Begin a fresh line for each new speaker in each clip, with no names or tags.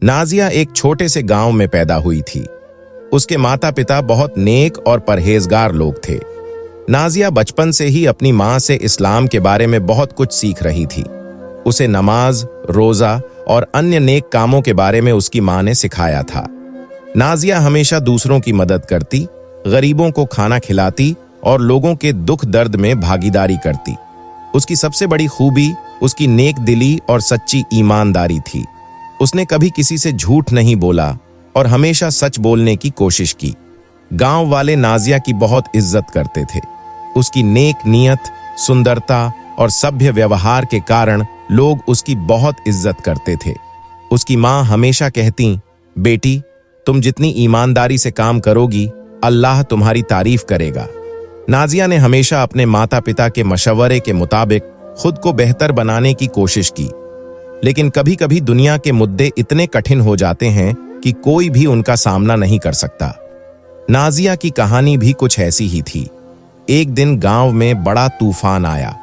नाजिया एक छोटे से गांव में पैदा हुई थी। उसके माता पिता बहुत नेक और परहेजगार लोग थे। नाजिया बचपन से ही अपनी मां से इस्लाम के बारे में बहुत कुछ सीख रही थी। उसे नमाज, रोजा और अन्य नेक कामों के बारे में उसकी मां ने सिखाया था। नाजिया हमेशा दूसरों की मदद करती, गरीबों को खाना खिलाती और लोगों के दुख दर्द में भागीदारी करती। उसकी सबसे बड़ी खूबी उसकी नेक दिली और सच्ची ईमानदारी थी। उसने कभी किसी से झूठ नहीं बोला और हमेशा सच बोलने की कोशिश की। गांव वाले नाजिया की बहुत इज्जत करते थे। उसकी नेक नियत, सुंदरता और सभ्य व्यवहार के कारण लोग उसकी बहुत इज्जत करते थे। उसकी मां हमेशा कहती, बेटी, तुम जितनी ईमानदारी से काम करोगी, अल्लाह तुम्हारी तारीफ करेगा। नाजिया ने हमेशा अपने माता पिता के मशवरे के मुताबिक खुद को बेहतर बनाने की कोशिश की, लेकिन कभी कभी दुनिया के मुद्दे इतने कठिन हो जाते हैं कि कोई भी उनका सामना नहीं कर सकता। नाजिया की कहानी भी कुछ ऐसी ही थी। एक दिन गांव में बड़ा तूफान आया।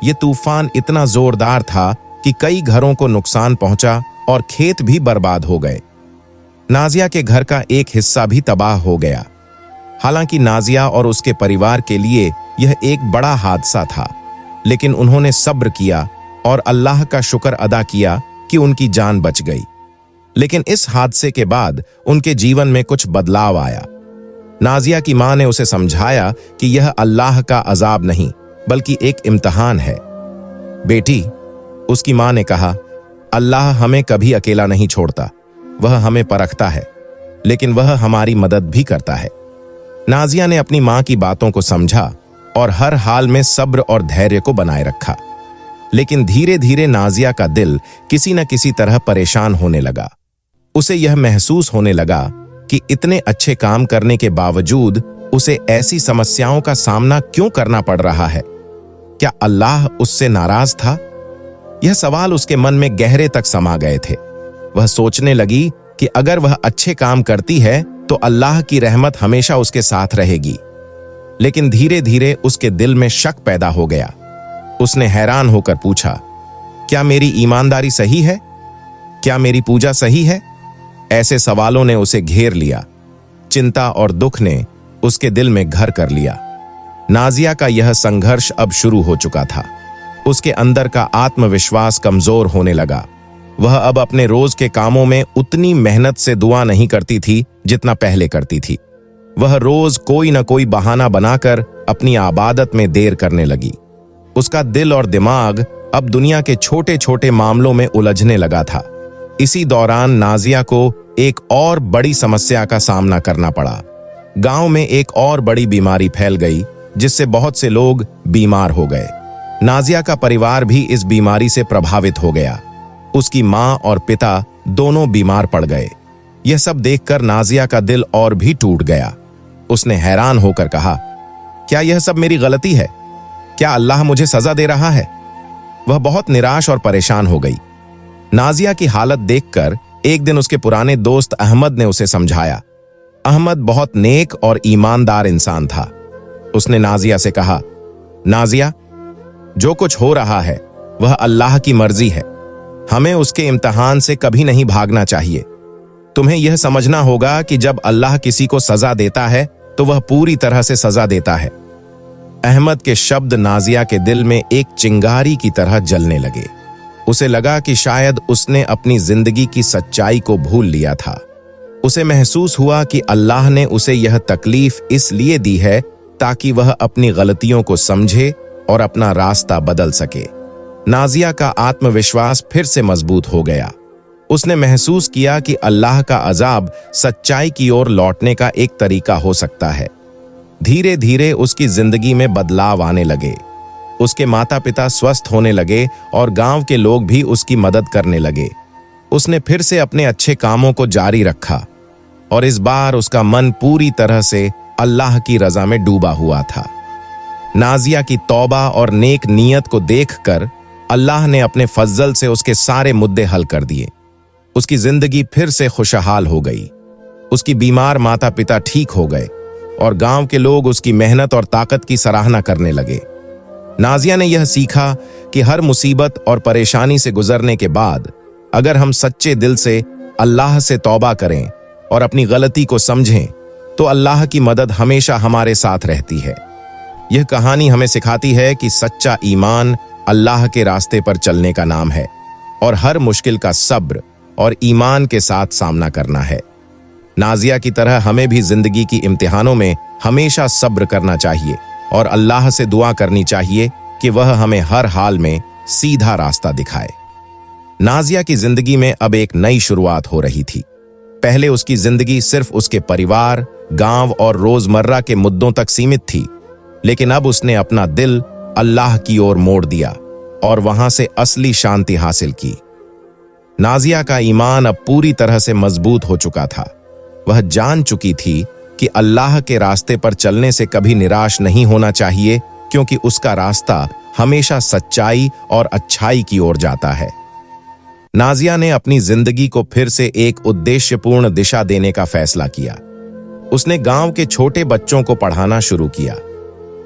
यह तूफान इतना जोरदार था कि कई घरों को नुकसान पहुंचा और खेत भी बर्बाद हो गए। नाजिया के घर का एक हिस्सा भी तबाह हो गया। हालांकि नाजिया और उसके परिवार के लिए यह एक बड़ा हादसा था, लेकिन उन्होंने सब्र किया और अल्लाह का शुक्र अदा किया कि उनकी जान बच गई। लेकिन इस हादसे के बाद उनके जीवन में कुछ बदलाव आया। नाजिया की मां ने उसे समझाया कि यह अल्लाह का अजाब नहीं, बल्कि एक इम्तिहान है। बेटी, उसकी मां ने कहा, अल्लाह हमें कभी अकेला नहीं छोड़ता। वह हमें परखता है, लेकिन वह हमारी मदद भी करता है। नाजिया ने अपनी मां की बातों को समझा और हर हाल में सब्र और धैर्य को बनाए रखा। लेकिन धीरे धीरे नाजिया का दिल किसी न किसी तरह परेशान होने लगा। उसे यह महसूस होने लगा कि इतने अच्छे काम करने के बावजूद उसे ऐसी समस्याओं का सामना क्यों करना पड़ रहा है। क्या अल्लाह उससे नाराज था? यह सवाल उसके मन में गहरे तक समा गए थे। वह सोचने लगी कि अगर वह अच्छे काम करती है तो अल्लाह की रहमत हमेशा उसके साथ रहेगी। लेकिन धीरे धीरे उसके दिल में शक पैदा हो गया। उसने हैरान होकर पूछा, क्या मेरी ईमानदारी सही है? क्या मेरी पूजा सही है? ऐसे सवालों ने उसे घेर लिया। चिंता और दुख ने उसके दिल में घर कर लिया। नाजिया का यह संघर्ष अब शुरू हो चुका था। उसके अंदर का आत्मविश्वास कमजोर होने लगा। वह अब अपने रोज के कामों में उतनी मेहनत से दुआ नहीं करती थी जितना पहले करती थी। वह रोज कोई न कोई बहाना बनाकर अपनी इबादत में देर करने लगी। उसका दिल और दिमाग अब दुनिया के छोटे छोटे मामलों में उलझने लगा था। इसी दौरान नाजिया को एक और बड़ी समस्या का सामना करना पड़ा। गांव में एक और बड़ी बीमारी फैल गई, जिससे बहुत से लोग बीमार हो गए। नाजिया का परिवार भी इस बीमारी से प्रभावित हो गया। उसकी मां और पिता दोनों बीमार पड़ गए। यह सब देखकर नाजिया का दिल और भी टूट गया। उसने हैरान होकर कहा, क्या यह सब मेरी गलती है? क्या अल्लाह मुझे सजा दे रहा है? वह बहुत निराश और परेशान हो गई। नाजिया की हालत देखकर एक दिन उसके पुराने दोस्त अहमद ने उसे समझाया। अहमद बहुत नेक और ईमानदार इंसान था। उसने नाजिया से कहा, नाजिया, जो कुछ हो रहा है वह अल्लाह की मर्जी है। हमें उसके इम्तिहान से कभी नहीं भागना चाहिए। तुम्हें यह समझना होगा कि जब अल्लाह किसी को सजा देता है तो वह पूरी तरह से सजा देता है। अहमद के शब्द नाजिया के दिल में एक चिंगारी की तरह जलने लगे। उसे लगा कि शायद उसने अपनी जिंदगी की सच्चाई को भूल लिया था। उसे महसूस हुआ कि अल्लाह ने उसे यह तकलीफ इसलिए दी है ताकि वह अपनी गलतियों को समझे और अपना रास्ता बदल सके। नाजिया का आत्मविश्वास फिर से मजबूत हो गया। उसने महसूस किया कि अल्लाह का अजाब सच्चाई की ओर लौटने का एक तरीका हो सकता है। धीरे धीरे उसकी जिंदगी में बदलाव आने लगे। उसके माता पिता स्वस्थ होने लगे और गांव के लोग भी उसकी मदद करने लगे। उसने फिर से अपने अच्छे कामों को जारी रखा और इस बार उसका मन पूरी तरह से अल्लाह की रजा में डूबा हुआ था। नाजिया की तौबा और नेक नीयत को देखकर अल्लाह ने अपने फजल से उसके सारे मुद्दे हल कर दिए। उसकी जिंदगी फिर से खुशहाल हो गई। उसकी बीमार माता पिता ठीक हो गए और गांव के लोग उसकी मेहनत और ताकत की सराहना करने लगे। नाजिया ने यह सीखा कि हर मुसीबत और परेशानी से गुजरने के बाद अगर हम सच्चे दिल से अल्लाह से तौबा करें और अपनी गलती को समझें तो अल्लाह की मदद हमेशा हमारे साथ रहती है। यह कहानी हमें सिखाती है कि सच्चा ईमान अल्लाह के रास्ते पर चलने का नाम है और हर मुश्किल का सब्र और ईमान के साथ सामना करना है। नाजिया की तरह हमें भी जिंदगी की इम्तिहानों में हमेशा सब्र करना चाहिए और अल्लाह से दुआ करनी चाहिए कि वह हमें हर हाल में सीधा रास्ता दिखाए। नाजिया की जिंदगी में अब एक नई शुरुआत हो रही थी। पहले उसकी जिंदगी सिर्फ उसके परिवार, गांव और रोजमर्रा के मुद्दों तक सीमित थी, लेकिन अब उसने अपना दिल अल्लाह की ओर मोड़ दिया और वहां से असली शांति हासिल की। नाजिया का ईमान अब पूरी तरह से मजबूत हो चुका था। वह जान चुकी थी कि अल्लाह के रास्ते पर चलने से कभी निराश नहीं होना चाहिए, क्योंकि उसका रास्ता हमेशा सच्चाई और अच्छाई की ओर जाता है। नाजिया ने अपनी जिंदगी को फिर से एक उद्देश्यपूर्ण दिशा देने का फैसला किया। उसने गांव के छोटे बच्चों को पढ़ाना शुरू किया।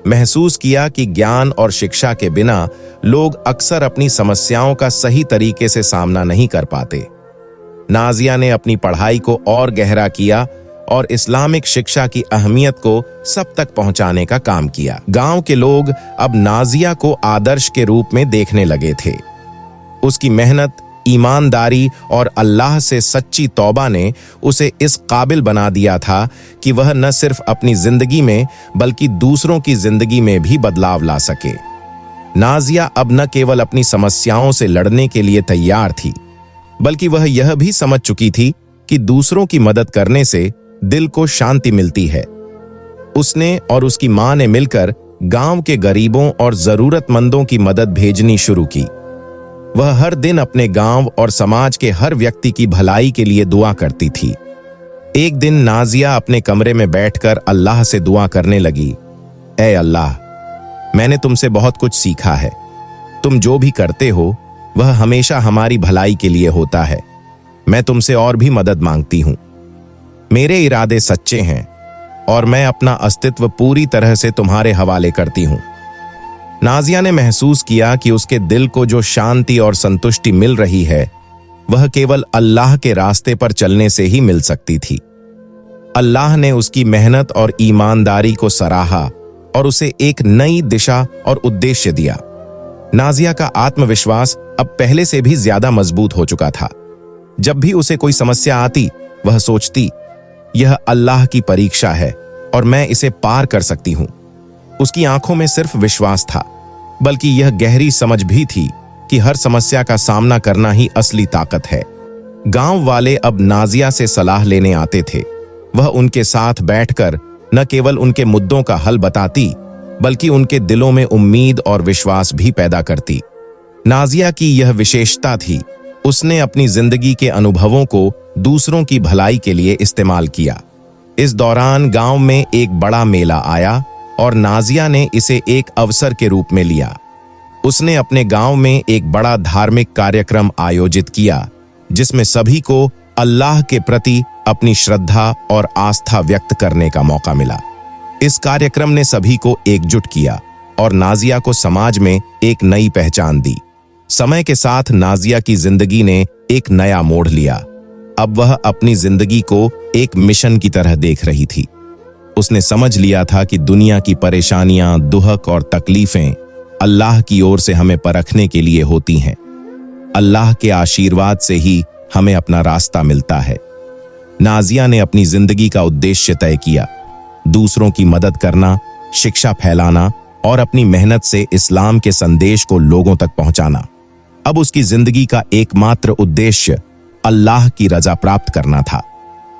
महसूस किया कि ज्ञान और शिक्षा के बिना लोग अक्सर अपनी समस्याओं का सही तरीके से सामना नहीं कर पाते। नाजिया ने अपनी पढ़ाई को और गहरा किया और इस्लामिक शिक्षा की अहमियत को सब तक पहुंचाने का काम किया। गांव के लोग अब नाजिया को आदर्श के रूप में देखने लगे थे। उसकी मेहनत, ईमानदारी और अल्लाह से सच्ची तौबा ने उसे इस काबिल बना दिया था कि वह न सिर्फ अपनी जिंदगी में बल्कि दूसरों की जिंदगी में भी बदलाव ला सके। नाजिया अब न केवल अपनी समस्याओं से लड़ने के लिए तैयार थी, बल्कि वह यह भी समझ चुकी थी कि दूसरों की मदद करने से दिल को शांति मिलती है। उसने और उसकी मां ने मिलकर गांव के गरीबों और जरूरतमंदों की मदद भेजनी शुरू की। वह हर दिन अपने गांव और समाज के हर व्यक्ति की भलाई के लिए दुआ करती थी। एक दिन नाजिया अपने कमरे में बैठकर अल्लाह से दुआ करने लगी, ऐ अल्लाह, मैंने तुमसे बहुत कुछ सीखा है। तुम जो भी करते हो वह हमेशा हमारी भलाई के लिए होता है। मैं तुमसे और भी मदद मांगती हूं। मेरे इरादे सच्चे हैं और मैं अपना अस्तित्व पूरी तरह से तुम्हारे हवाले करती हूं। नाजिया ने महसूस किया कि उसके दिल को जो शांति और संतुष्टि मिल रही है वह केवल अल्लाह के रास्ते पर चलने से ही मिल सकती थी। अल्लाह ने उसकी मेहनत और ईमानदारी को सराहा और उसे एक नई दिशा और उद्देश्य दिया। नाजिया का आत्मविश्वास अब पहले से भी ज्यादा मजबूत हो चुका था। जब भी उसे कोई समस्या आती वह सोचती, यह अल्लाह की परीक्षा है और मैं इसे पार कर सकती हूं। उसकी आंखों में सिर्फ विश्वास था, बल्कि यह गहरी समझ भी थी कि हर समस्या का सामना करना ही असली ताकत है। गांव वाले अब नाजिया से सलाह लेने आते थे। वह उनके साथ बैठकर न केवल उनके मुद्दों का हल बताती, बल्कि उनके दिलों में उम्मीद और विश्वास भी पैदा करती। नाजिया की यह विशेषता थी, उसने अपनी जिंदगी के अनुभवों को दूसरों की भलाई के लिए इस्तेमाल किया। इस दौरान गांव में एक बड़ा मेला आया और नाजिया ने इसे एक अवसर के रूप में लिया। उसने अपने गांव में एक बड़ा धार्मिक कार्यक्रम आयोजित किया, जिसमें सभी को अल्लाह के प्रति अपनी श्रद्धा और आस्था व्यक्त करने का मौका मिला। इस कार्यक्रम ने सभी को एकजुट किया और नाजिया को समाज में एक नई पहचान दी। समय के साथ नाजिया की जिंदगी ने एक नया मोड़ लिया। अब वह अपनी जिंदगी को एक मिशन की तरह देख रही थी। उसने समझ लिया था कि दुनिया की परेशानियां, दुहक और तकलीफें अल्लाह की ओर से हमें परखने के लिए होती हैं। अल्लाह के आशीर्वाद से ही हमें अपना रास्ता मिलता है। नाजिया ने अपनी जिंदगी का उद्देश्य तय किया, दूसरों की मदद करना, शिक्षा फैलाना और अपनी मेहनत से इस्लाम के संदेश को लोगों तक पहुंचाना। अब उसकी जिंदगी का एकमात्र उद्देश्य अल्लाह की रजा प्राप्त करना था।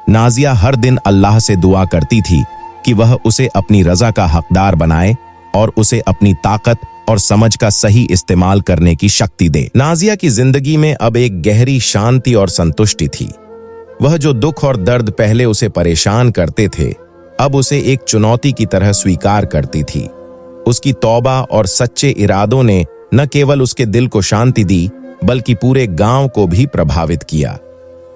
नाजिया हर दिन अल्लाह से दुआ करती थी कि वह उसे अपनी रजा का हकदार बनाए और उसे अपनी ताकत और समझ का सही इस्तेमाल करने की शक्ति दे। नाजिया की जिंदगी में अब एक गहरी शांति और संतुष्टि थी। वह जो दुख और दर्द पहले उसे परेशान करते थे, अब उसे एक चुनौती की तरह स्वीकार करती थी। उसकी तौबा और सच्चे इरादों ने न केवल उसके दिल को शांति दी, बल्कि पूरे गांव को भी प्रभावित किया।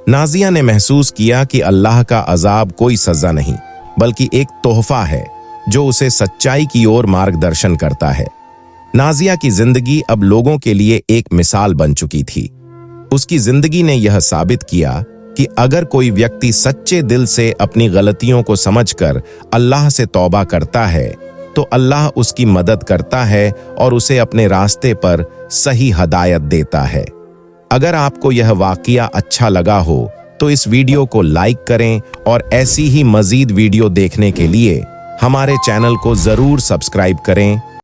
नाजिया ने महसूस किया कि अल्लाह का अजाब कोई सजा नहीं, बल्कि एक तोहफा है जो उसे सच्चाई की ओर मार्गदर्शन करता है। नाजिया की जिंदगी अब लोगों के लिए एक मिसाल बन चुकी थी। उसकी जिंदगी ने यह साबित किया कि अगर कोई व्यक्ति सच्चे दिल से अपनी गलतियों को समझकर अल्लाह से तौबा करता है तो अल्लाह उसकी मदद करता है और उसे अपने रास्ते पर सही हदायत देता है। अगर आपको यह वाकया अच्छा लगा हो तो इस वीडियो को लाइक करें और ऐसी ही मजीद वीडियो देखने के लिए हमारे चैनल को जरूर सब्सक्राइब करें।